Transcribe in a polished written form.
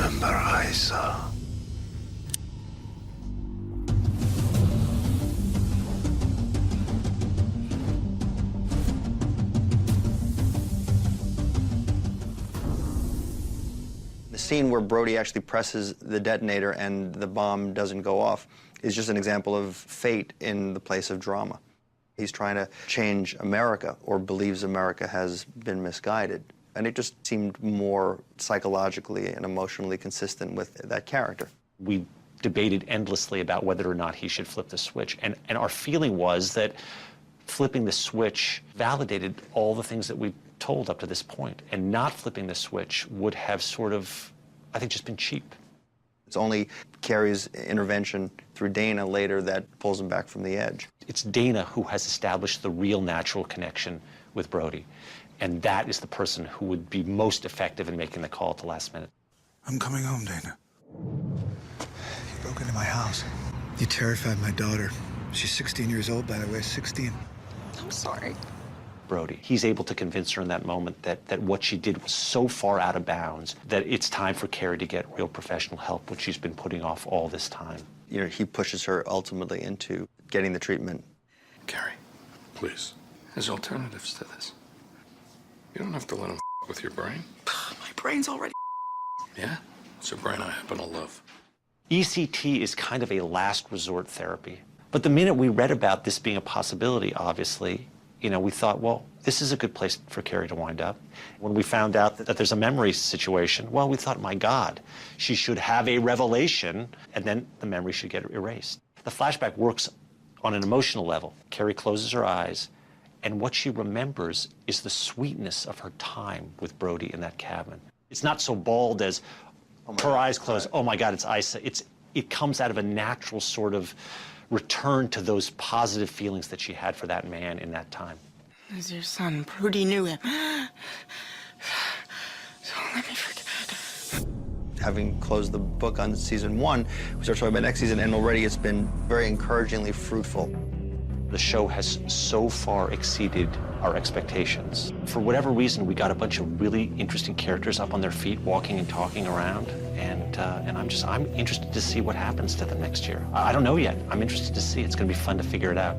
remember Isa. The scene where Brody actually presses the detonator and the bomb doesn't go off is just an example of fate in the place of drama. He's trying to change America, or believes America has been misguided. And it just seemed more psychologically and emotionally consistent with that character. We debated endlessly about whether or not he should flip the switch. And our feeling was that flipping the switch validated all the things that we told up to this point. And not flipping the switch would have sort of, I think, just been cheap. It's only Carrie's intervention through Dana later that pulls him back from the edge. It's Dana who has established the real natural connection with Brody. And that is the person who would be most effective in making the call at the last minute. I'm coming home, Dana. You broke into my house. You terrified my daughter. She's 16 years old, by the way, 16. I'm sorry. Brody. He's able to convince her in that moment that what she did was so far out of bounds that it's time for Carrie to get real professional help, which she's been putting off all this time. You know, he pushes her ultimately into getting the treatment. Carrie, please. There's alternatives to this. You don't have to let him with your brain. My brain's already. Yeah? It's a brain I happen to love. ECT is kind of a last resort therapy. But the minute we read about this being a possibility, obviously, you know, we thought, well, this is a good place for Carrie to wind up. When we found out that there's a memory situation, well, we thought, my God, she should have a revelation, and then the memory should get erased. The flashback works on an emotional level. Carrie closes her eyes, and what she remembers is the sweetness of her time with Brody in that cabin. It's not so bald as her eyes closed, oh my God, it's Isa. It comes out of a natural sort of return to those positive feelings that she had for that man in that time. As your son, Brody knew him. So let me forget. Having closed the book on season 1, we start talking about next season, and already it's been very encouragingly fruitful. The show has so far exceeded our expectations. For whatever reason, we got a bunch of really interesting characters up on their feet, walking and talking around, and I'm interested to see what happens to them next year. I don't know yet. I'm interested to see. It's going to be fun to figure it out.